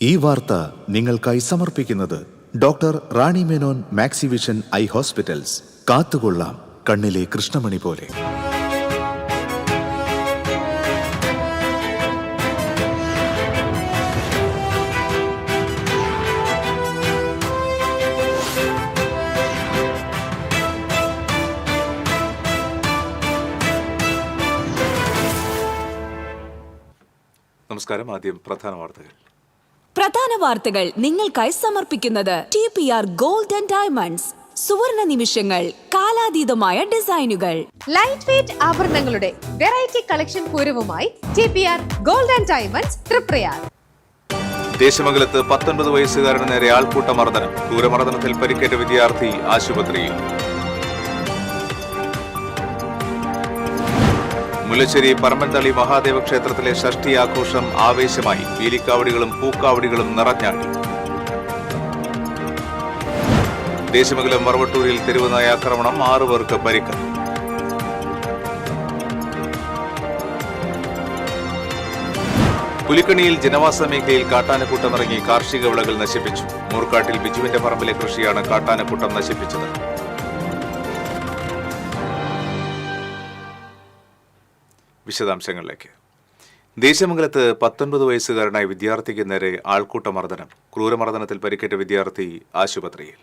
ഈ വാർത്ത നിങ്ങൾക്കായി സമർപ്പിക്കുന്നത് doctor Rani Menon Maxivision I hospitals. കാത്തുകൊള്ളാം കണ്ണിലെ കൃഷ്ണമണി പോലെ. നമസ്കാരം. ആദ്യം പ്രധാന വാർത്തകൾ. പ്രധാന വാർത്തകൾ നിങ്ങൾക്കായി സമർപ്പിക്കുന്നത് TPR ഗോൾഡ് ആൻഡ് ഡയമണ്ട്സ്. സുവർണ നിമിഷങ്ങൾ, കാലാതീതമായ ഡിസൈനുകൾ. ലൈറ്റ് വെയ്റ്റ് ആഭരണങ്ങളുടെ വെറൈറ്റി കളക്ഷൻ പൂരവുമായി TPR gold and diamonds Triprayar. ദേശമംഗലത്ത് 19 വയസ്സുകാരന് നേരെ ആൾക്കൂട്ട മർദ്ദനം. ക്രൂരമർദ്ദനത്തിൽ പരിക്കേറ്റ വിദ്യാർത്ഥി ആശുപത്രിയിൽ. മുല്ലശ്ശേരി പറമ്പൻതളി മഹാദേവ ക്ഷേത്രത്തിലെ ഷഷ്ഠി ആഘോഷം ആവേശമായി. പീലിക്കാവടികളും പൂക്കാവടികളും നിറഞ്ഞാടി. ദേശമംഗലം മറവട്ടൂരിൽ തെരുവുനായ ആക്രമണം, 6 പേർക്ക് പരിക്ക്. പുലിക്കണിയിൽ ജനവാസ മേഖലയിൽ കാട്ടാനക്കൂട്ടമിറങ്ങി കാർഷിക വിളകൾ നശിപ്പിച്ചു. മൂർക്കാട്ടിൽ ബിജുവിന്റെ പറമ്പിലെ കൃഷിയാണ് കാട്ടാനക്കൂട്ടം നശിപ്പിച്ചത്. വിശദാംശങ്ങളിലേക്ക്. ദേശമംഗലത്ത് 19 വയസ്സുകാരനായ വിദ്യാർത്ഥിക്ക് നേരെ ആൾക്കൂട്ട മർദ്ദനം. ക്രൂരമർദ്ദനത്തിൽ പരിക്കേറ്റ വിദ്യാർത്ഥി ആശുപത്രിയിൽ.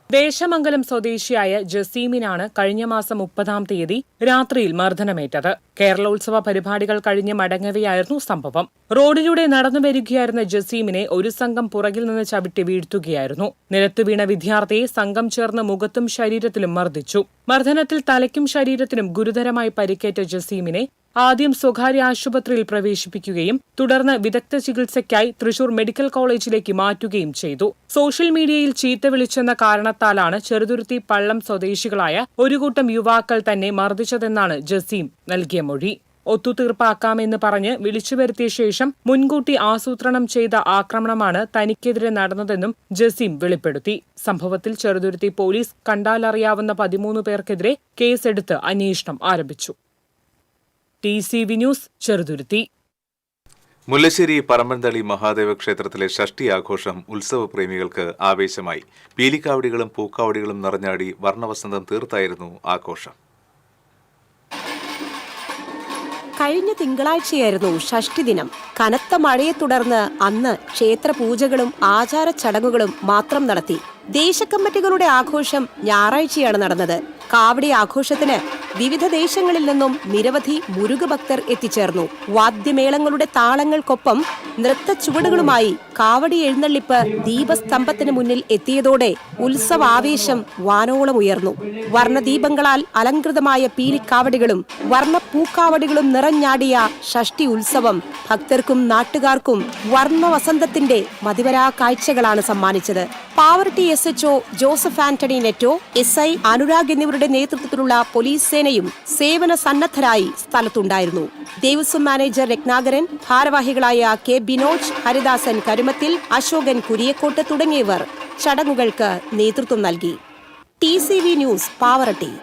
ദേശമംഗലം സ്വദേശിയായ ജസീമിനാണ് കഴിഞ്ഞ മാസം 30-ാം തീയതി രാത്രിയിൽ മർദ്ദനമേറ്റത്. കേരളോത്സവ പരിപാടികൾ കഴിഞ്ഞ് മടങ്ങവെയായിരുന്നു സംഭവം. റോഡിലൂടെ നടന്നു വരികയായിരുന്ന ജസീമിനെ ഒരു സംഘം പുറകിൽ നിന്ന് ചവിട്ടി വീഴ്ത്തുകയായിരുന്നു. നിലത്തു വീണ വിദ്യാർത്ഥിയെ സംഘം ചേർന്ന് മുഖത്തും ശരീരത്തിലും മർദ്ദിച്ചു. മർദ്ദനത്തിൽ തലയ്ക്കും ശരീരത്തിനും ഗുരുതരമായി പരിക്കേറ്റ ജസീമിനെ ആദ്യം സ്വകാര്യ ആശുപത്രിയിൽ പ്രവേശിപ്പിക്കുകയും തുടർന്ന് വിദഗ്ധ ചികിത്സയ്ക്കായി തൃശൂർ മെഡിക്കൽ കോളേജിലേക്ക് മാറ്റുകയും ചെയ്തു. സോഷ്യൽ മീഡിയയിൽ ചീത്ത വിളിച്ചെന്ന കാരണത്താലാണ് ചെറുതുരുത്തി പള്ളം സ്വദേശികളായ ഒരു കൂട്ടം യുവാക്കൾ തന്നെ മർദ്ദിച്ചതെന്നാണ് ജസീം നൽകിയ മൊഴി. ഒത്തുതീർപ്പാക്കാമെന്ന് പറഞ്ഞ് വിളിച്ചുവരുത്തിയ ശേഷം മുൻകൂട്ടി ആസൂത്രണം ചെയ്ത ആക്രമണമാണ് തനിക്കെതിരെ നടന്നതെന്നും ജസീം വെളിപ്പെടുത്തി. സംഭവത്തിൽ ചെറുതുരുത്തി പോലീസ് കണ്ടാലറിയാവുന്ന 13 പേർക്കെതിരെ കേസെടുത്ത് അന്വേഷണം ആരംഭിച്ചു. TCV news, Cheruthuruthy. മുല്ലശ്ശേരി പറമ്പൻതളി മഹാദേവ ക്ഷേത്രത്തിലെ ഷഷ്ഠി ആഘോഷം ഉത്സവപ്രേമികൾക്ക് ആവേശമായി. പീലിക്കാവടികളും പൂക്കാവടികളും നിറഞ്ഞാടി വർണ്ണവസന്തം തീർത്തായിരുന്നു ആഘോഷം. കഴിഞ്ഞ തിങ്കളാഴ്ചയായിരുന്നു ഷഷ്ഠി ദിനം. കനത്ത മഴയെ തുടർന്ന് അന്ന് ക്ഷേത്രപൂജകളും ആചാര ചടങ്ങുകളും മാത്രം നടത്തി. ദേശകമ്മിറ്റികളുടെ ആഘോഷം ഞായറാഴ്ചയാണ് നടന്നത്. കാവടി ആഘോഷത്തിന് വിവിധ ദേശങ്ങളിൽ നിന്നും നിരവധി മുരുകഭക്തർ എത്തിച്ചേർന്നു. വാദ്യമേളങ്ങളുടെ താളങ്ങൾക്കൊപ്പം നൃത്ത ചുവടുകളുമായി കാവടി എഴുന്നള്ളിപ്പ് ദീപസ്തംഭത്തിന് മുന്നിൽ എത്തിയതോടെ ഉത്സവാവേശം വാനോളം ഉയർന്നു. വർണ്ണദീപങ്ങളാൽ അലങ്കൃതമായ പീലിക്കാവടികളും വർണ്ണപ്പൂക്കാവടികളും നിറഞ്ഞാടിയ ഷഷ്ഠി ഉത്സവം ഭക്തർക്കും നാട്ടുകാർക്കും വർണ്ണവസന്തത്തിന്റെ മതിവരാ കാഴ്ചകളാണ് സമ്മാനിച്ചത്. Pavaratty SHO Joseph Antony Netto, SI Anurag എന്നിവരുടെ നേതൃത്വത്തിലുള്ള പോലീസ് സേനയും സേവന സന്നദ്ധരായി സ്ഥലത്തുണ്ടായിരുന്നു. ദേവസ്വം മാനേജർ രത്നാകരൻ, ഭാരവാഹികളായ K ബിനോജ്, ഹരിദാസൻ കരുമത്തിൽ, അശോകൻ കുരിയക്കോട്ട് തുടങ്ങിയവർ ചടങ്ങുകൾക്ക് നേതൃത്വം നൽകി. TCV news, Pavaratty.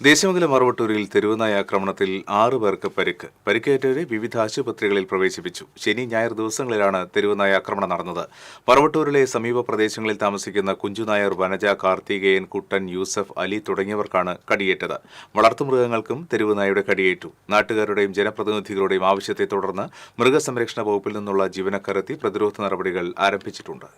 ദേശമംഗലം മറവട്ടൂരിൽ തെരുവുനായ ആക്രമണത്തിൽ 6 പേർക്ക് പരിക്ക്. പരിക്കേറ്റവരെ വിവിധ ആശുപത്രികളിൽ പ്രവേശിപ്പിച്ചു. ശനി ഞായർ ദിവസങ്ങളിലാണ് തെരുവുനായ ആക്രമണം നടന്നത്. മറവട്ടൂരിലെ സമീപ പ്രദേശങ്ങളിൽ താമസിക്കുന്ന കുഞ്ചുനായർ, വനജ, കാർത്തികേയൻ, കുട്ടൻ, യൂസഫ്, അലി തുടങ്ങിയവർക്കാണ് കടിയേറ്റത്. വളർത്തുമൃഗങ്ങൾക്കും തെരുവുനായയുടെ കടിയേറ്റു. നാട്ടുകാരുടെയും ജനപ്രതിനിധികളുടെയും ആവശ്യത്തെ തുടർന്ന് മൃഗസംരക്ഷണ വകുപ്പിൽ നിന്നുള്ള ജീവനക്കാരെത്തി പ്രതിരോധ നടപടികൾ ആരംഭിച്ചിട്ടുണ്ട്.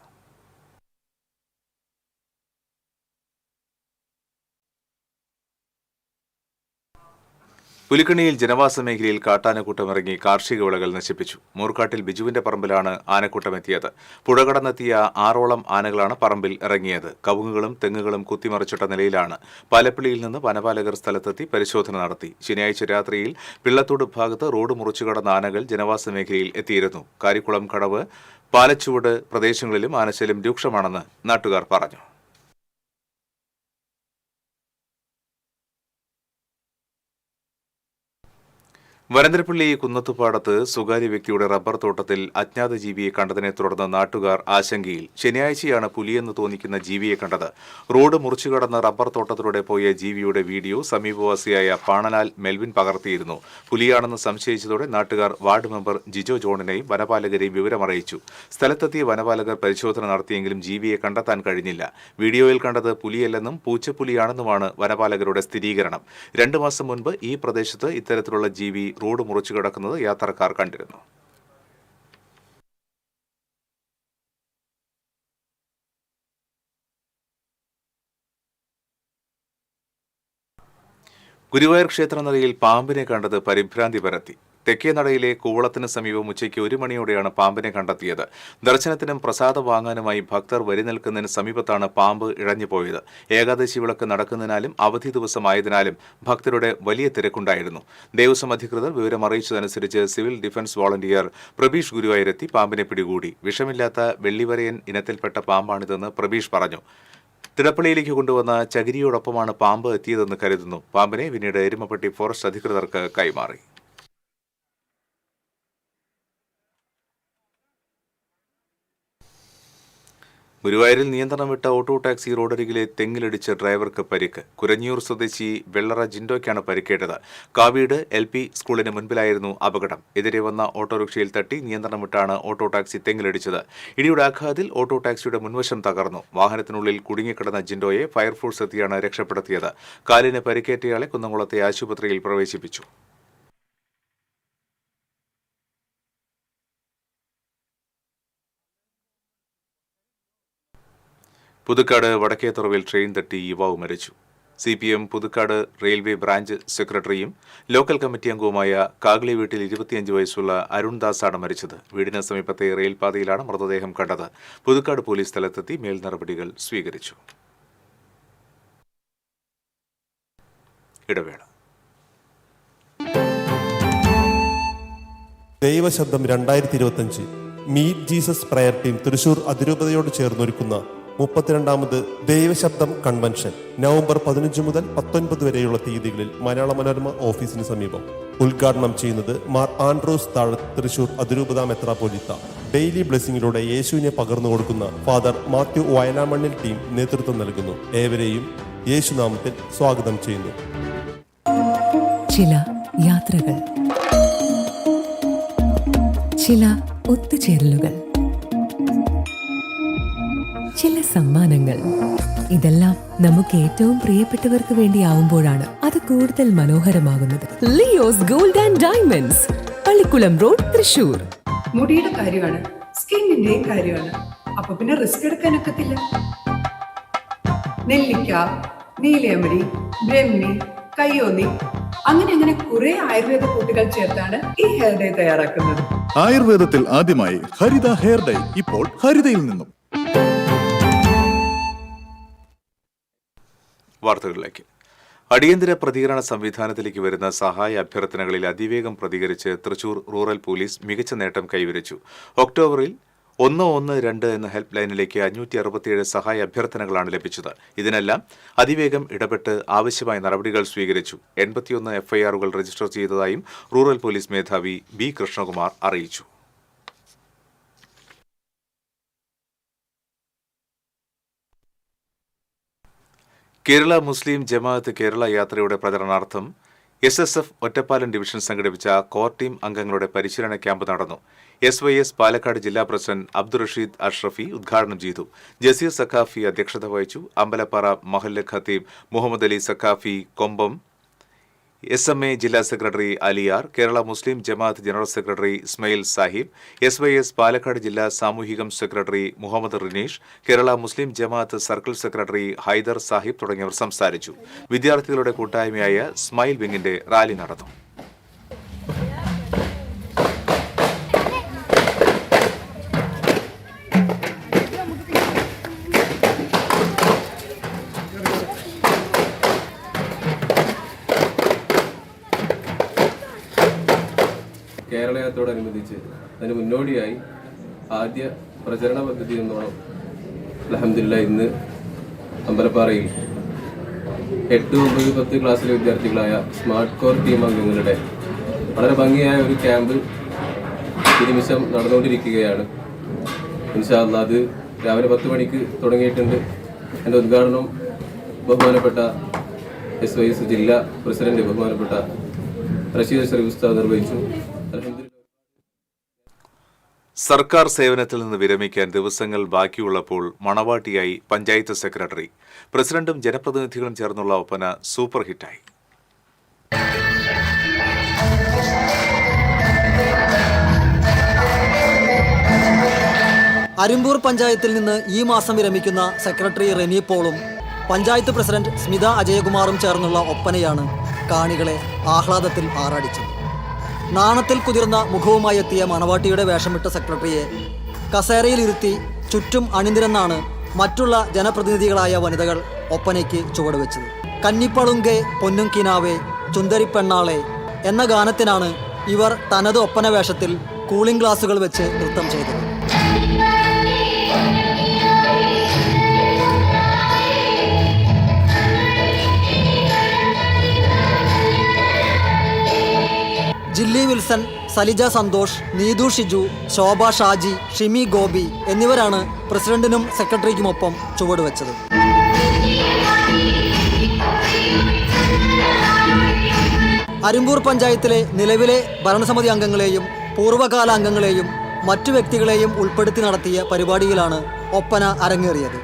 പുലിക്കണിയിൽ ജനവാസ മേഖലയിൽ കാട്ടാനക്കൂട്ടമിറങ്ങി കാർഷിക വിളകൾ നശിപ്പിച്ചു. മൂർക്കാട്ടിൽ ബിജുവിന്റെ പറമ്പിലാണ് ആനക്കൂട്ടമെത്തിയത്. പുഴ കടന്നെത്തിയ 6ഓളം ആനകളാണ് പറമ്പിൽ ഇറങ്ങിയത്. കവുങ്ങുകളും തെങ്ങുകളും കുത്തിമറിച്ചിട്ട നിലയിലാണ്. പാലപ്പിള്ളിയിൽ നിന്ന് വനപാലകർ സ്ഥലത്തെത്തി പരിശോധന നടത്തി. ശനിയാഴ്ച രാത്രിയിൽ പിള്ളത്തോട് ഭാഗത്ത് റോഡ് മുറിച്ചുകടന്ന ആനകൾ ജനവാസ മേഖലയിൽ എത്തിയിരുന്നു. കാരിക്കുളം, കടവ്, പാലച്ചുവട് പ്രദേശങ്ങളിലും ആനശല്യം രൂക്ഷമാണെന്ന് നാട്ടുകാർ പറഞ്ഞു. വരന്തരപ്പള്ളി കുന്നത്തുപാടത്ത് സ്വകാര്യ വ്യക്തിയുടെ റബ്ബർ തോട്ടത്തിൽ അജ്ഞാത ജീവിയെ കണ്ടതിനെ തുടർന്ന് നാട്ടുകാർ ആശങ്കയിൽ. ശനിയാഴ്ചയാണ് പുലിയെന്ന് തോന്നിക്കുന്ന ജീവിയെ കണ്ടത്. റോഡ് മുറിച്ചുകടന്ന് റബ്ബർ തോട്ടത്തിലൂടെ പോയ ജീവിയുടെ വീഡിയോ സമീപവാസിയായ പാണലാൽ മെൽവിൻ പകർത്തിയിരുന്നു. പുലിയാണെന്ന് സംശയിച്ചതോടെ നാട്ടുകാർ വാർഡ് മെമ്പർ ജിജോ ജോണിനെയും വനപാലകരെയും വിവരമറിയിച്ചു. സ്ഥലത്തെത്തിയ വനപാലകർ പരിശോധന നടത്തിയെങ്കിലും ജീവിയെ കണ്ടെത്താൻ കഴിഞ്ഞില്ല. വീഡിയോയിൽ കണ്ടത് പുലിയല്ലെന്നും പൂച്ചപ്പുലിയാണെന്നുമാണ് വനപാലകരുടെ സ്ഥിരീകരണം. 2 മാസം മുൻപ് ഈ പ്രദേശത്ത് ഇത്തരത്തിലുള്ള ജീവി റോഡ് മുറിച്ചു കിടക്കുന്നത് യാത്രക്കാർ കണ്ടിരുന്നു. ഗുരുവായൂർ ക്ഷേത്രനടയിൽ പാമ്പിനെ കണ്ടത് പരിഭ്രാന്തി പരത്തി. തെക്കേ നടയിലെ കൂവളത്തിന് സമീപം ഉച്ചയ്ക്ക് 1 മണിയോടെയാണ് പാമ്പിനെ കണ്ടെത്തിയത്. ദർശനത്തിനും പ്രസാദം വാങ്ങാനുമായി ഭക്തർ വരി നിൽക്കുന്നതിന് സമീപത്താണ് പാമ്പ് ഇഴഞ്ഞുപോയത്. ഏകാദശി വിളക്ക് നടക്കുന്നതിനാലും അവധി ദിവസമായതിനാലും ഭക്തരുടെ വലിയ തിരക്കുണ്ടായിരുന്നു. ദേവസ്വം അധികൃതർ വിവരമറിയിച്ചതനുസരിച്ച് സിവിൽ ഡിഫൻസ് വോളണ്ടിയർ പ്രബീഷ് ഗുരുവായൂരെത്തി പാമ്പിനെ പിടികൂടി. വിഷമില്ലാത്ത വെള്ളിവരയൻ ഇനത്തിൽപ്പെട്ട പാമ്പാണിതെന്ന് പ്രബീഷ് പറഞ്ഞു. തിടപ്പള്ളിയിലേക്ക് കൊണ്ടുവന്ന ചകിരിയോടൊപ്പമാണ് പാമ്പ് എത്തിയതെന്ന് കരുതുന്നു. പാമ്പിനെ പിന്നീട് എരുമപ്പെട്ടി ഫോറസ്റ്റ് അധികൃതർക്ക് കൈമാറി. ഗുരുവായൂരിൽ നിയന്ത്രണം വിട്ട ഓട്ടോ ടാക്സി റോഡരികിലെ തെങ്ങിലിടിച്ച് ഡ്രൈവർക്ക് പരിക്ക്. കുരഞ്ഞൂർ സ്വദേശി വെള്ളറ ജിൻഡോയ്ക്കാണ് പരിക്കേറ്റത്. കാവീട് LP സ്കൂളിന് മുൻപിലായിരുന്നു അപകടം. എതിരെ വന്ന ഓട്ടോറിക്ഷയിൽ തട്ടി നിയന്ത്രണം വിട്ടാണ് ഓട്ടോ ടാക്സി തെങ്ങിലിടിച്ചത്. ഇടിയുടെ ആഘാതത്തിൽ ഓട്ടോ ടാക്സിയുടെ മുൻവശം തകർന്നു. വാഹനത്തിനുള്ളിൽ കുടുങ്ങിക്കിടന്ന ജിൻഡോയെ ഫയർഫോഴ്സ് എത്തിയാണ് രക്ഷപ്പെടുത്തിയത്. കാലിന് പരിക്കേറ്റയാളെ കുന്നംകുളത്തെ ആശുപത്രിയിൽ പ്രവേശിപ്പിച്ചു. പുതുക്കാട് വടക്കേത്തുറവിൽ ട്രെയിൻ തട്ടി യുവാവ് മരിച്ചു. CPM പുതുക്കാട് റെയിൽവേ ബ്രാഞ്ച് സെക്രട്ടറിയും ലോക്കൽ കമ്മിറ്റി അംഗവുമായ കാഗ്ലി വീട്ടിൽ 25 വയസ്സുള്ള അരുൺദാസാണ് മരിച്ചത്. വീടിന് സമീപത്തെ റെയിൽപാതയിലാണ് മൃതദേഹം കണ്ടത്. പുതുക്കാട് പോലീസ് സ്ഥലത്തെത്തി മേൽ നടപടികൾ സ്വീകരിച്ചു. ഇടവേള. ദൈവശബ്ദം 2025 meet Jesus prayer team Thrissur അതിരൂപതയോട് ചേർന്നൊരുക്കുന്ന 32ാമത് ദൈവശബ്ദം കൺവെൻഷൻ നവംബർ 15 മുതൽ 19 വരെയുള്ള തീയതികളിൽ മലയാള മനോരമ ഓഫീസിന് സമീപം. ഉദ്ഘാടനം ചെയ്യുന്നത് മാർ ആൻഡ്രോസ് താഴത്ത് തൃശൂർ അതിരൂപത മെത്രാപ്പോലീത്ത. ഡെയിലി ബ്ലെസ്സിങ്ങിലൂടെ യേശുവിനെ പകർന്നു കൊടുക്കുന്ന ഫാദർ മാത്യു വയലാമണ്ണിൽ ടീം നേതൃത്വം നൽകുന്നു. ഏവരെയും യേശുനാമത്തിൽ സ്വാഗതം ചെയ്യുന്നു. ചില യാത്രകൾ, ചില ഒത്തുചേരലുകൾ, ചില സമ്മാനങ്ങൾ, ഇതെല്ലാം നമുക്ക് ഏറ്റവും പ്രിയപ്പെട്ടവർക്ക് വേണ്ടിയാവുമ്പോഴാണ് അത് കൂടുതൽ മനോഹരമാകുന്നത്. Leo's gold and diamonds, Pallikulam road, Thrissur. മുടിയുടെ കാര്യമാണ്, സ്കിന്നിന്റെയും കാര്യമാണ്. അപ്പൊ പിന്നെ റിസ്ക് എടുക്കാനൊക്കത്തില്ല. നെല്ലിക്ക, നീലയമരി, ബ്രഹ്മി, കയ്യോന്നി, അങ്ങനെ കുറെ ആയുർവേദ കൂട്ടുകൾ ചേർത്താണ് ഈ ഹെയർ ഡേ തയ്യാറാക്കുന്നത്. ആയുർവേദത്തിൽ ആദ്യമായി ഹരിത ഹെയർ ഡേ ഇപ്പോൾ ഹരിതയിൽ നിന്നും. വാർത്തകളിലേക്ക്. അടിയന്തര പ്രതികരണ സംവിധാനത്തിലേക്ക് വരുന്ന സഹായ അഭ്യർത്ഥനകളിൽ അതിവേഗം പ്രതികരിച്ച് തൃശൂർ റൂറൽ പോലീസ് മികച്ച നേട്ടം കൈവരിച്ചു. ഒക്ടോബറിൽ 112 എന്ന ഹെൽപ്പ് ലൈനിലേക്ക് 567 സഹായ അഭ്യർത്ഥനകളാണ് ലഭിച്ചത്. ഇതിനെല്ലാം അതിവേഗം ഇടപെട്ട് ആവശ്യമായ നടപടികൾ സ്വീകരിച്ചു. 81 FIR-കൾ രജിസ്റ്റർ ചെയ്തതായും റൂറൽ പോലീസ് മേധാവി B. കൃഷ്ണകുമാർ അറിയിച്ചു. കേരള മുസ്ലിം ജമാഅത്ത് കേരള യാത്രയുടെ പ്രചരണാർത്ഥം SSF ഒറ്റപ്പാലം ഡിവിഷൻ സംഘടിപ്പിച്ച കോർ ടീം അംഗങ്ങളുടെ പരിശീലന ക്യാമ്പ് നടന്നു. SYS പാലക്കാട് ജില്ലാ പ്രസിഡന്റ് അബ്ദുൾ റഷീദ് അഷ്റഫി ഉദ്ഘാടനം ചെയ്തു. ജസീർ സഖാഫി അധ്യക്ഷത വഹിച്ചു. അമ്പലപ്പാറ മഹല്ല് ഖത്തീബ് മുഹമ്മദ് അലി സഖാഫി കൊമ്പം, SMA ജില്ലാ secretary Aliyar, Kerala Muslim Jamaat general secretary Ismail Sahib, SYS Palakkad ജില്ലാ സാമൂഹികം secretary Muhammad Rinish, Kerala Muslim Jamaat circle secretary Haidar Sahib തുടങ്ങിയവർ സംസാരിച്ചു. വിദ്യാർത്ഥികളുടെ കൂട്ടായ്മയായ സ്മൈൽ വിങ്ങിന്റെ റാലി നടന്നു. കേരളത്തോടനുബന്ധിച്ച് അതിന് മുന്നോടിയായി ആദ്യ പ്രചരണ പദ്ധതി എന്നോണം അൽഹംദുലില്ലാഹ് ഇന്ന് അമ്പലപ്പാറയിൽ 8, 9, 10 ക്ലാസ്സിലെ വിദ്യാർത്ഥികളായ സ്മാർട്ട് കോർ ടീം അംഗങ്ങളുടെ വളരെ ഭംഗിയായ ഒരു ക്യാമ്പ് ഈ നിമിഷം നടന്നുകൊണ്ടിരിക്കുകയാണ്. ഇൻഷാ അല്ലാഹ് അത് രാവിലെ 10 മണിക്ക് തുടങ്ങിയിട്ടുണ്ട്. എൻ്റെ ഉദ്ഘാടനം ബഹുമാനപ്പെട്ട SYS ജില്ലാ പ്രസിഡന്റ് ബഹുമാനപ്പെട്ട റഷീദ് ഷരീഫ് ഉസ്താദ് നിർവഹിച്ചു. അൽഹംദുലില്ലാഹ്. സർക്കാർ സേവനത്തിൽ നിന്ന് വിരമിക്കാൻ ദിവസങ്ങൾ ബാക്കിയുള്ളപ്പോൾ മണവാട്ടിയായി പഞ്ചായത്ത് സെക്രട്ടറി. പ്രസിഡന്റും ജനപ്രതിനിധികളും ചേർന്നുള്ള ഒപ്പന സൂപ്പർ ഹിറ്റായി. അരിമ്പൂർ പഞ്ചായത്തിൽ നിന്ന് ഈ മാസം വിരമിക്കുന്ന സെക്രട്ടറി റെനി പോളും പഞ്ചായത്ത് പ്രസിഡന്റ് സ്മിത അജയകുമാറും ചേർന്നുള്ള ഒപ്പനയാണ് കാണികളെ ആഹ്ലാദത്തിൽ ആറാടിച്ചത്. നാണത്തിൽ കുതിർന്ന മുഖവുമായി എത്തിയ മണവാട്ടിയുടെ വേഷമിട്ട സെക്രട്ടറിയെ കസേരയിലിരുത്തി ചുറ്റും അണിനിരന്നാണ് മറ്റുള്ള ജനപ്രതിനിധികളായ വനിതകൾ ഒപ്പനയ്ക്ക് ചുവടുവെച്ചത്. കന്നിപ്പളുങ്കെ പൊന്നും കിനാവേ ചുന്ദരിപ്പെണ്ണാളെ എന്ന ഗാനത്തിനാണ് ഇവർ തനത് ഒപ്പന വേഷത്തിൽ കൂളിംഗ് ഗ്ലാസുകൾ വെച്ച് നൃത്തം ചെയ്തത്. ജില്ലി വിൽസൺ, സലിജ സന്തോഷ്, നീതു ഷിജു, ശോഭ ഷാജി, ഷിമി ഗോപി എന്നിവരാണ് പ്രസിഡന്റിനും സെക്രട്ടറിക്കുമൊപ്പം ചുവടുവെച്ചത്. അരിമ്പൂർ പഞ്ചായത്തിലെ നിലവിലെ ഭരണസമിതി അംഗങ്ങളെയും പൂർവ്വകാല അംഗങ്ങളെയും മറ്റു വ്യക്തികളെയും ഉൾപ്പെടുത്തി നടത്തിയ പരിപാടിയിലാണ് ഒപ്പന അരങ്ങേറിയത്.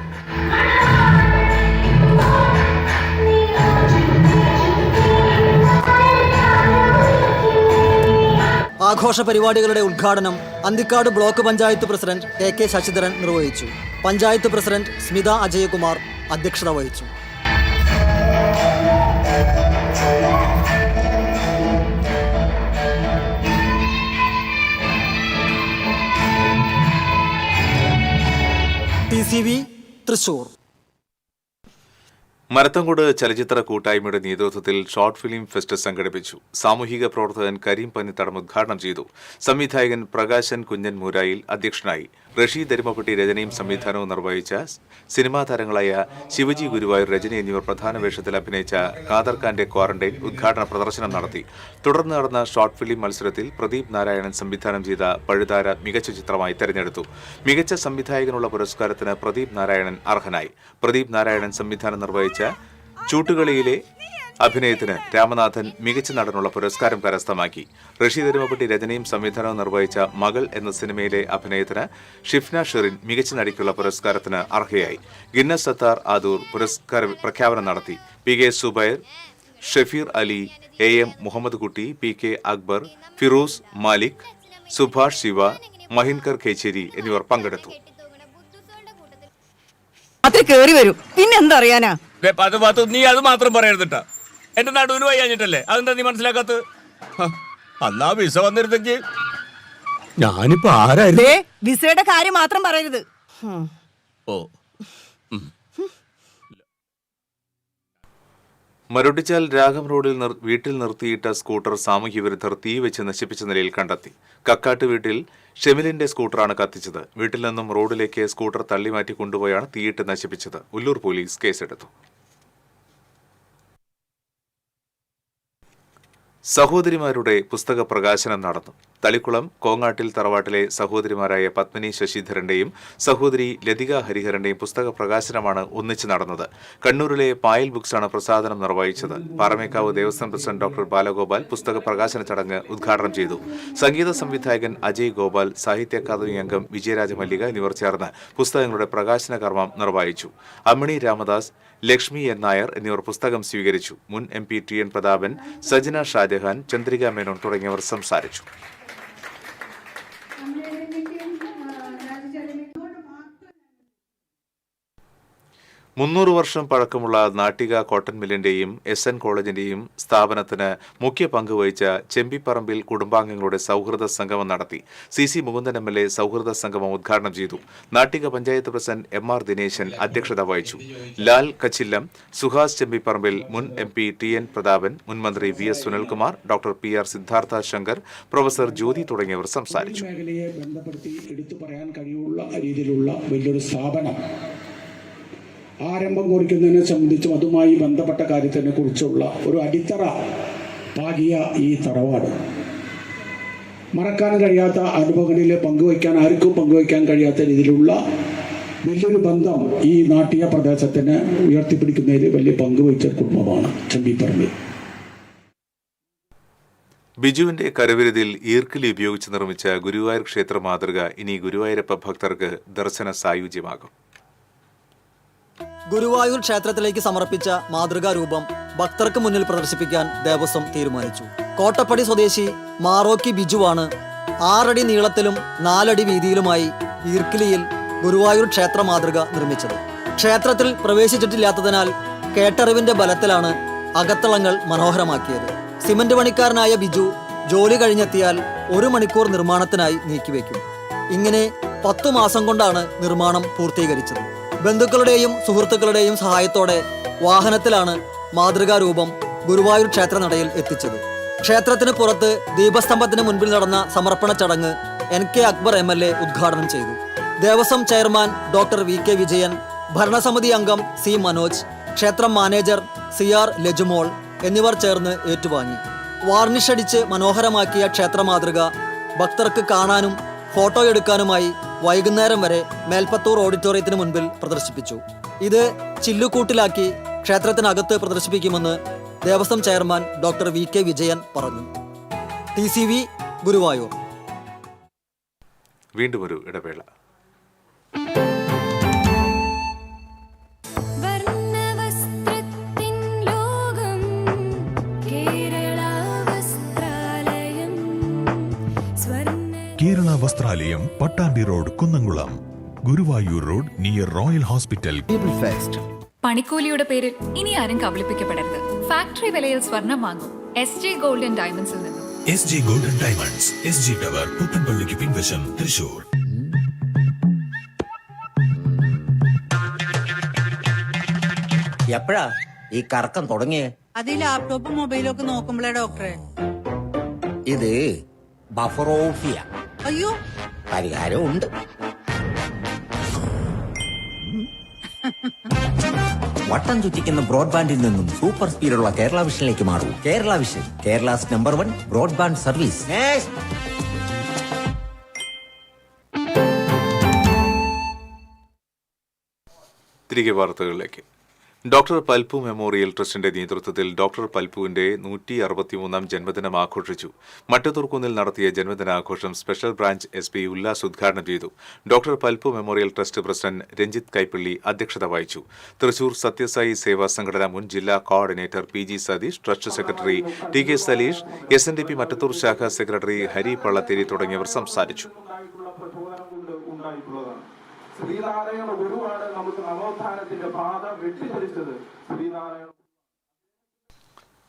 ആഘോഷ പരിപാടികളുടെ ഉദ്ഘാടനം Anthikad block panchayat president AK Sasidharan നിർവഹിച്ചു. പഞ്ചായത്ത് പ്രസിഡന്റ് സ്മിത അജയകുമാർ അധ്യക്ഷത വഹിച്ചു. TCV തൃശൂർ. മരത്തങ്കോട് ചലച്ചിത്ര കൂട്ടായ്മയുടെ നേതൃത്വത്തിൽ ഷോർട്ട് ഫിലിം ഫെസ്റ്റ് സംഘടിപ്പിച്ചു. സാമൂഹിക പ്രവർത്തകൻ കരീം പന്നിത്തടം ഉദ്ഘാടനം ചെയ്തു. സംവിധായകൻ പ്രകാശൻ കുഞ്ഞൻ മൂരായിൽ അധ്യക്ഷനായി. റഷീദ് എരുമപ്പെട്ടി രചനയും സംവിധാനവും നിർവഹിച്ച സിനിമാ താരങ്ങളായ ശിവജി ഗുരുവായൂർ, രജനി എന്നിവർ പ്രധാന വേഷത്തിൽ അഭിനയിച്ച ഖാദർ ഖാന്റെ ക്വാറന്റൈൻ ഉദ്ഘാടന പ്രദർശനം നടത്തി. തുടർന്ന് നടന്ന ഷോർട്ട് ഫിലിം മത്സരത്തിൽ പ്രദീപ് നാരായണൻ സംവിധാനം ചെയ്ത പഴുതാര മികച്ച ചിത്രമായി തെരഞ്ഞെടുത്തു. മികച്ച സംവിധായകനുള്ള പുരസ്കാരത്തിന് പ്രദീപ് നാരായണൻ അർഹനായി. പ്രദീപ് നാരായണൻ സംവിധാനം നിർവഹിച്ച ചൂട്ടുകളിയിലെ അഭിനയത്തിന് രാമനാഥൻ മികച്ച നടനുള്ള പുരസ്കാരം കരസ്ഥമാക്കി. റഷീദ് എരുമപ്പെട്ടി രചനയും സംവിധാനവും നിർവഹിച്ച മകൾ എന്ന സിനിമയിലെ അഭിനയത്തിന് ഷിഫ്ന ഷെറിൻ മികച്ച നടിക്കുള്ള പുരസ്കാരത്തിന് അർഹയായി. ഗിന്നസ് സത്താർ ആദൂർ പുരസ്കാര പ്രഖ്യാപനം നടത്തി. PK സുബൈർ, ഷഫീർ അലി, AM മുഹമ്മദ് കുട്ടി, PK അക്ബർ, ഫിറോസ് മാലിക്, സുഭാഷ് ശിവ, മഹിൻകർ കേച്ചേരി എന്നിവർ പങ്കെടുത്തു. കേറി വരും പിന്നെന്താ അറിയാനാ നീ അത് മാത്രം പറയരുതിട്ടാ. എന്റെ നടുവിന് വയ്യാഞ്ഞിട്ടല്ലേ? അതെന്താ നീ മനസ്സിലാക്കാത്ത? അന്നാ വിസ വന്നിരുന്നെങ്കിൽ ഞാനിപ്പോ ആരായിരുന്നു? വിസയുടെ കാര്യം മാത്രം പറയരുത്. ഓ മരുടിച്ചാൽ രാഗം റോഡിൽ വീട്ടിൽ നിർത്തിയിട്ട സ്കൂട്ടർ സാമൂഹ്യ വിരുദ്ധർ തീവെച്ച് നശിപ്പിച്ച നിലയിൽ കണ്ടെത്തി. കക്കാട്ട് വീട്ടിൽ ഷെമിലിന്റെ സ്കൂട്ടറാണ് കത്തിച്ചത്. വീട്ടിൽ നിന്നും റോഡിലേക്ക് സ്കൂട്ടർ തള്ളിമാറ്റി കൊണ്ടുപോയാണ് തീയിട്ട് നശിപ്പിച്ചത്. ഉല്ലൂർ പോലീസ് കേസെടുത്തു. സഹോദരിമാരുടെ പുസ്തക പ്രകാശനം നടന്നു. തളിക്കുളം കോങ്ങാട്ടിൽ തറവാട്ടിലെ സഹോദരിമാരായ പത്മിനി ശശിധരന്റെയും സഹോദരി ലതിക ഹരിഹരന്റെയും പുസ്തക പ്രകാശനമാണ് ഒന്നിച്ച് നടന്നത്. കണ്ണൂരിലെ പായൽ ബുക്സാണ് പ്രസാദനം നിർവഹിച്ചത്. പാറമേക്കാവ് ദേവസ്വം പ്രസിഡന്റ് ഡോക്ടർ ബാലഗോപാൽ പുസ്തക പ്രകാശന ചടങ്ങ് ഉദ്ഘാടനം ചെയ്തു. സംഗീത സംവിധായകൻ അജയ് ഗോപാൽ, സാഹിത്യ അക്കാദമി അംഗം വിജയരാജ മല്ലിക എന്നിവർ ചേർന്ന് പുസ്തകങ്ങളുടെ പ്രകാശന കർമ്മം നിർവഹിച്ചു. അമ്മിണി രാമദാസ്, ലക്ഷ്മി എൻ നായർ എന്നിവർ പുസ്തകം സ്വീകരിച്ചു. മുൻ MP TN പ്രതാപൻ, സജന ഷാജഹാൻ, ചന്ദ്രിക മേനോൻ തുടങ്ങിയവർ സംസാരിച്ചു. മുന്നൂറ് വർഷം പഴക്കമുള്ള നാട്ടിക കോട്ടൺ മില്ലിന്റെയും SN കോളേജിന്റെയും സ്ഥാപനത്തിന് മുഖ്യ പങ്ക് വഹിച്ച ചെമ്പിപ്പറമ്പിൽ കുടുംബാംഗങ്ങളുടെ സൗഹൃദ സംഗമം നടത്തി. CC മുകുന്ദൻ MLA സൗഹൃദ സംഗമം ഉദ്ഘാടനം ചെയ്തു. നാട്ടിക പഞ്ചായത്ത് പ്രസിഡന്റ് MR ദിനേശൻ അധ്യക്ഷത വഹിച്ചു. ലാൽ കച്ചില്ലം, സുഹാസ് ചെമ്പിപ്പറമ്പിൽ, മുൻ MP TN പ്രതാപൻ, മുൻ മന്ത്രി VS Sunilkumar, doctor PR Siddhartha Shankar, professor Jyothi തുടങ്ങിയവർ സംസാരിച്ചു. മേഖലയെ ബന്ധപ്പെടുത്തി എടുത്തു പറയാൻ കഴിയുള്ള രീതിയിലുള്ള വലിയൊരു സ്ഥാപനം ആരംഭം കുറിക്കുന്നതിനെ സംബന്ധിച്ചും അതുമായി ബന്ധപ്പെട്ട കാര്യത്തിനെ കുറിച്ചുള്ള ഒരു അടിത്തറ പാകിയ ഈ തറവാട് മറക്കാൻ കഴിയാത്ത അനുഭവങ്ങളിൽ ആർക്കും പങ്കുവയ്ക്കാൻ കഴിയാത്ത രീതിയിലുള്ള വലിയൊരു ബന്ധം ഈ നാട്യ പ്രദേശത്തിന് ഉയർത്തിപ്പിടിക്കുന്നതിൽ വലിയ പങ്കുവഹിച്ച കുടുംബമാണ് ചമ്പിപ്പറമ്പിൽ. ബിജുവിന്റെ കരവിരുതിൽ ഈർക്കിലി ഉപയോഗിച്ച് നിർമ്മിച്ച ഗുരുവായൂർ ക്ഷേത്ര മാതൃക ഇനി ഗുരുവായൂരപ്പ ഭക്തർക്ക് ദർശന സായുജ്യമാകും. ഗുരുവായൂർ ക്ഷേത്രത്തിലേക്ക് സമർപ്പിച്ച മാതൃകാ രൂപം ഭക്തർക്ക് മുന്നിൽ പ്രദർശിപ്പിക്കാൻ ദേവസ്വം തീരുമാനിച്ചു. കോട്ടപ്പടി സ്വദേശി മാറോക്കി ബിജുവാണ് 6 അടി നീളത്തിലും 4 അടി വീതിയിലുമായി ഈർക്കിലിയിൽ ഗുരുവായൂർ ക്ഷേത്ര മാതൃക നിർമ്മിച്ചത്. ക്ഷേത്രത്തിൽ പ്രവേശിച്ചിട്ടില്ലാത്തതിനാൽ കേട്ടറിവിന്റെ ബലത്തിലാണ് അകത്തളങ്ങൾ മനോഹരമാക്കിയത്. സിമന്റ് പണിക്കാരനായ ബിജു ജോലി കഴിഞ്ഞെത്തിയാൽ 1 മണിക്കൂർ നിർമ്മാണത്തിനായി നീക്കിവെക്കും. ഇങ്ങനെ 10 മാസം കൊണ്ടാണ് നിർമ്മാണം പൂർത്തീകരിച്ചത്. ബന്ധുക്കളുടെയും സുഹൃത്തുക്കളുടെയും സഹായത്തോടെ വാഹനത്തിലാണ് മാതൃകാ രൂപം ഗുരുവായൂർ ക്ഷേത്രനടയിൽ എത്തിച്ചത്. ക്ഷേത്രത്തിന് പുറത്ത് ദീപസ്തംഭത്തിന് മുൻപിൽ നടന്ന സമർപ്പണ ചടങ്ങ് NK അക്ബർ MLA ഉദ്ഘാടനം ചെയ്തു. Devaswom chairman doctor VK Vijayan, ഭരണസമിതി അംഗം C മനോജ്, ക്ഷേത്രം മാനേജർ CR ലജുമോൾ എന്നിവർ ചേർന്ന് ഏറ്റുവാങ്ങി. വാർണിഷ് അടിച്ച് മനോഹരമാക്കിയ ക്ഷേത്ര മാതൃക ഭക്തർക്ക് കാണാനും ഫോട്ടോ എടുക്കാനുമായി വൈകുന്നേരം വരെ മേൽപ്പത്തൂർ ഓഡിറ്റോറിയത്തിന് മുൻപിൽ പ്രദർശിപ്പിച്ചു. ഇത് ചില്ലുകൂട്ടിലാക്കി ക്ഷേത്രത്തിനകത്ത് പ്രദർശിപ്പിക്കുമെന്ന് Devaswom chairman doctor VK Vijayan പറഞ്ഞു. TCV ഗുരുവായൂർ. വീണ്ടും ഒരു ഇടവേള. Kerala Vasthralayam, Pattambi road, Kunnamkulam. Guruvayur road near royal hospital. പണിക്കൂലിയുടെ പേരിൽ ഇനി ആരും കബളിപ്പിക്കപ്പെടരുത്. ഫാക്ടറി വിലയിൽ സ്വർണം വാങ്ങും SJ ഗോൾഡൻ ഡയമണ്ട്സിൽ നിന്നും. SJ golden diamonds, SG tower, പുത്തൻപള്ളിക്ക് പിൻവശം, തൃശൂർ. എപ്പോഴാ ഈ കറക്കം തുടങ്ങിയേ? അത് ലാപ്ടോപ്പും മൊബൈലും ഒക്കെ നോക്കുമ്പോഴേ ഡോക്ടറെ. ഇത് ബഫറോഫിയ. അയ്യോ, പരിഹാരം ഉണ്ട്. വട്ടം ചുറ്റിക്കുന്ന ബ്രോഡ്ബാൻഡിൽ നിന്നും സൂപ്പർ സ്പീഡുള്ള കേരള വിഷനിലേക്ക് മാറൂ. Kerala vision, Kerala's number 1 broadband service. തിരികെ വാർത്തകളിലേക്ക്. ഡോക്ടർ പൽപ്പു മെമ്മോറിയൽ ട്രസ്റ്റിന്റെ നേതൃത്വത്തിൽ ഡോക്ടർ പൽപ്പുവിന്റെ 163 ജന്മദിനം ആഘോഷിച്ചു. മറ്റത്തൂർക്കുന്നിൽ നടത്തിയ ജന്മദിനാഘോഷം സ്പെഷ്യൽ ബ്രാഞ്ച് SP ഉല്ലാസ് ഉദ്ഘാടനം ചെയ്തു. Doctor Palpu memorial trust president Ranjith Kaippally അധ്യക്ഷത വഹിച്ചു. തൃശൂർ സത്യസായി സേവാ സംഘടന മുൻ ജില്ലാ coordinator PG Satheesh, trust secretary TK Saleesh, SNDP Mattathur ശാഖാ സെക്രട്ടറി ഹരി പള്ളത്തേരി തുടങ്ങിയവർ സംസാരിച്ചു. ശ്രീനാരായണ ഗുരുവാണ് നമുക്ക് നവോത്ഥാനത്തിന്റെ പാത വെട്ടിത്തെളിച്ചത്.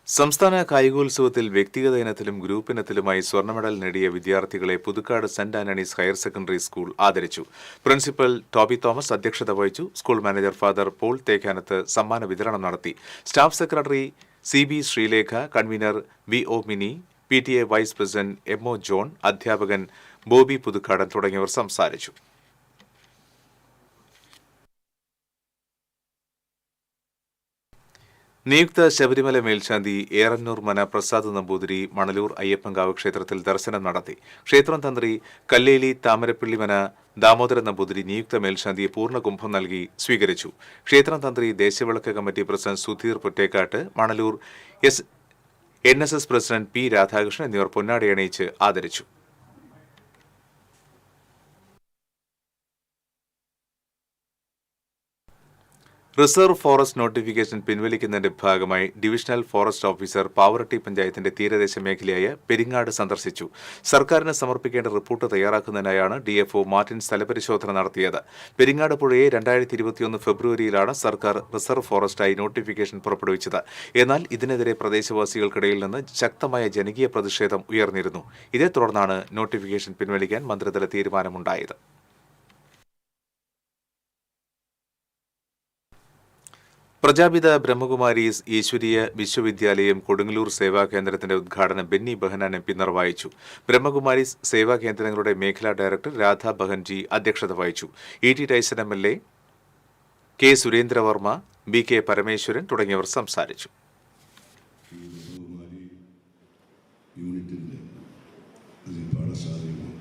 സംസ്ഥാന കായികോത്സവത്തിൽ വ്യക്തിഗത ഇനത്തിലും ഗ്രൂപ്പ് ഇനത്തിലുമായി സ്വർണ്ണ മെഡൽ നേടിയ വിദ്യാർത്ഥികളെ Puthukkad saint Antony's higher secondary school ആദരിച്ചു. പ്രിൻസിപ്പൽ ടോബി തോമസ് അധ്യക്ഷത വഹിച്ചു. School manager father Paul Thekkanath സമ്മാന വിതരണം നടത്തി. Staff secretary CB Sreelekha, convener VO Mini, PTA vice president MO John, അധ്യാപകൻ ബോബി പുതുക്കാടൻ തുടങ്ങിയവർ സംസാരിച്ചു. നിയുക്ത ശബരിമല മേൽശാന്തി ഏറന്നൂർ മന പ്രസാദ് നമ്പൂതിരി മണലൂർ അയ്യപ്പൻകാവ് ക്ഷേത്രത്തിൽ ദർശനം നടത്തി. ക്ഷേത്രം തന്ത്രി കല്ലേലി താമരപ്പള്ളി മന ദാമോദരൻ നമ്പൂതിരി നിയുക്ത മേൽശാന്തിയെ പൂർണ്ണകുംഭം നൽകി സ്വീകരിച്ചു. ക്ഷേത്രം തന്ത്രി ദേശവിളക്ക് committee president Sudheer Pottekkatt, Manalur NSS president P Radhakrishnan എന്നിവർ പൊന്നാടി അണിയിച്ച് ആദരിച്ചു. റിസർവ് ഫോറസ്റ്റ് നോട്ടിഫിക്കേഷൻ പിൻവലിക്കുന്നതിന്റെ ഭാഗമായി ഡിവിഷണൽ ഫോറസ്റ്റ് ഓഫീസർ പാവറട്ടി പഞ്ചായത്തിന്റെ തീരദേശ മേഖലയായ പെരിങ്ങാട് സന്ദർശിച്ചു. സർക്കാരിന് സമർപ്പിക്കേണ്ട റിപ്പോർട്ട് തയ്യാറാക്കുന്നതിനായാണ് DFO മാർട്ടിൻ സ്ഥലപരിശോധന നടത്തിയത്. പെരിങ്ങാട് പുഴയെ 2021 ഫെബ്രുവരിയിലാണ് സർക്കാർ റിസർവ് ഫോറസ്റ്റായി നോട്ടിഫിക്കേഷൻ പുറപ്പെടുവിച്ചത്. എന്നാൽ ഇതിനെതിരെ പ്രദേശവാസികൾക്കിടയിൽ നിന്ന് ശക്തമായ ജനകീയ പ്രതിഷേധം ഉയർന്നിരുന്നു. ഇതേ തുടർന്നാണ് നോട്ടിഫിക്കേഷൻ പിൻവലിക്കാൻ മന്ത്രിതല തീരുമാനമുണ്ടായത്. പ്രജാപിത ബ്രഹ്മകുമാരീസ് ഈശ്വരീയ വിശ്വവിദ്യാലയം കൊടുങ്ങല്ലൂർ സേവാകേന്ദ്രത്തിന്റെ ഉദ്ഘാടനം ബെന്നി ബെഹനാൻ MP നിർവഹിച്ചു. ബ്രഹ്മകുമാരീസ് സേവാകേന്ദ്രങ്ങളുടെ മേഖലാ ഡയറക്ടർ രാധ ബഹൻജി അധ്യക്ഷത വഹിച്ചു. ET Tyson MLA, K Surendravarma, BK Parameswaran തുടങ്ങിയവർ സംസാരിച്ചു. യൂണിറ്റിന്റെ പാഠശാലയും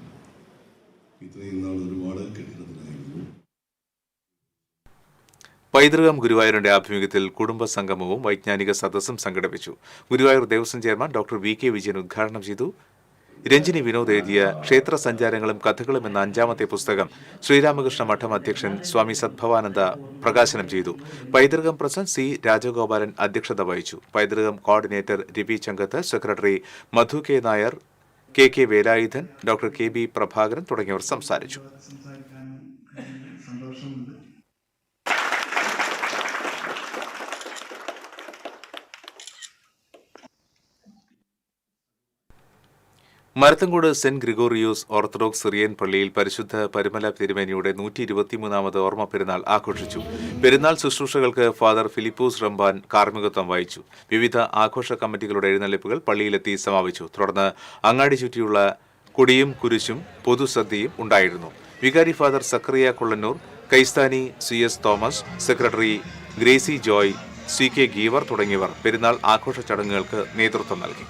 ഇത്രയും നാൾ ഒരുപാട് കെട്ടിടത്തിലായിരുന്നു. പൈതൃകം ഗുരുവായൂരിന്റെ ആഭിമുഖ്യത്തിൽ കുടുംബ സംഗമവും വൈജ്ഞാനിക സദസ്സും സംഘടിപ്പിച്ചു. Guruvayur Devaswom chairman doctor VK. Vijayan ഉദ്ഘാടനം ചെയ്തു. രഞ്ജിനി വിനോദ് എഴുതിയ ക്ഷേത്ര സഞ്ചാരങ്ങളും കഥകളും എന്ന 5ാമത്തെ പുസ്തകം ശ്രീരാമകൃഷ്ണ മഠം അധ്യക്ഷൻ സ്വാമി സദ്ഭവാനന്ദ പ്രകാശനം ചെയ്തു. പൈതൃകം പ്രസിഡന്റ് സി രാജഗോപാലൻ അധ്യക്ഷത വഹിച്ചു. പൈതൃകം coordinator Ravi Changath, secretary Madhu K Nair, K Velayudhan, doctor K B. Prabhakaran തുടങ്ങിയവർ സംസാരിച്ചു. Marathamcode saint Gregorios orthodox Syrian പള്ളിയിൽ പരിശുദ്ധ പരിമല തിരുമേനിയുടെ 123ാമത് ഓർമ്മ പെരുന്നാൾ ആഘോഷിച്ചു. പെരുന്നാൾ ശുശ്രൂഷകൾക്ക് ഫാദർ ഫിലിപ്പോസ് റംബാൻ കാർമ്മികത്വം വഹിച്ചു. വിവിധ ആഘോഷ കമ്മിറ്റികളുടെ എഴുന്നള്ളിപ്പുകൾ പള്ളിയിലെത്തി സമാപിച്ചു. തുടർന്ന് അങ്ങാടി ചുറ്റിയുള്ള കൊടിയും കുരിശും പൊതുസദ്യയും ഉണ്ടായിരുന്നു. വികാരി ഫാദർ സക്കറിയ കൊള്ളന്നൂർ, കൈസ്ഥാനി CS Thomas, secretary Gracy Joy, CK Geevar തുടങ്ങിയവർ പെരുന്നാൾ ആഘോഷ ചടങ്ങുകൾക്ക് നേതൃത്വം നൽകി.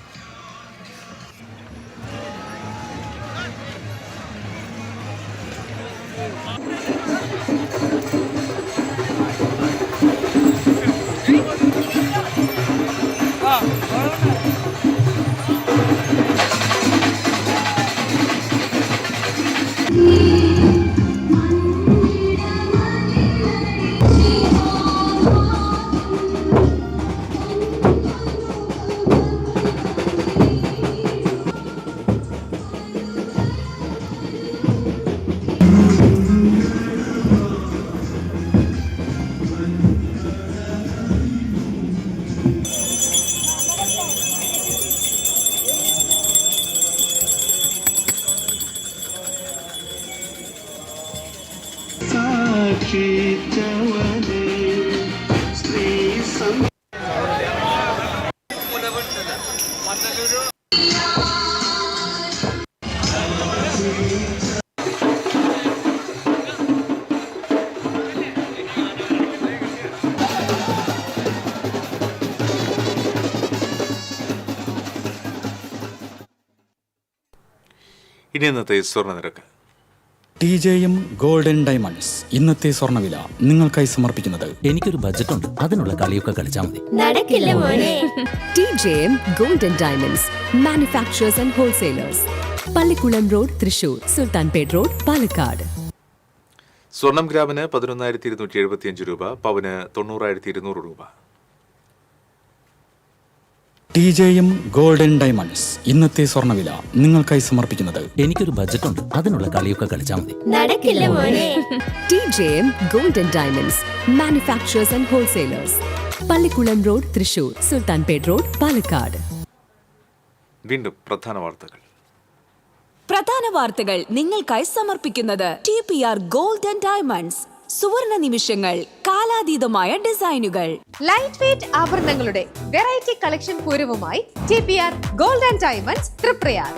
ഇനി ഇന്നത്തെ സ്വർണ്ണനിരക്ക്. TJM ഗോൾഡൻ ഡയമണ്ട്സ് ഇന്നത്തെ സ്വർണ്ണവില നിങ്ങൾക്കായി സമർപ്പിക്കുന്നത് എനിക്കൊരു ബജറ്റ് ഉണ്ട്, അതിനുള്ള കളിയൊക്കെ കളിച്ചാൽ മതി. നടക്കില്ല മോനെ. TJM golden diamonds manufacturers and wholesalers, Pallikulam road, Thrissur, Sultanpet road, Palakkad. സ്വർണം ഗ്രാമിന് 11,275 രൂപ, പവന് 90,200 രൂപ. TJM ഗോൾഡൻ ഡയമണ്ട്സ് ഇന്നത്തെ സ്വർണ്ണവില നിങ്ങൾക്കായി സമർപ്പിക്കുന്നത് എനിക്കൊരു ബജറ്റ് ഉണ്ട്, അതിനുള്ള കളിയൊക്കെ കളിച്ചാൽ മതി. നടക്കില്ല മോനെ. TJM golden diamonds manufacturers and wholesalers, Pallikulam road, Thrissur, Sultanpet road, Palakkad. വീണ്ടും പ്രധാന വാർത്തകൾ നിങ്ങൾക്കായി സമർപ്പിക്കുന്നത് TPR ഗോൾഡൻ ഡയമണ്ട്സ്. സുവർണ നിമിഷങ്ങൾ, കാലാതീതമായ ഡിസൈനുകൾ. ലൈറ്റ് വെയ്റ്റ് ആഭരണങ്ങളുടെ വെറൈറ്റി കളക്ഷൻ പൂരവുമായി TPR gold and diamonds Triprayar.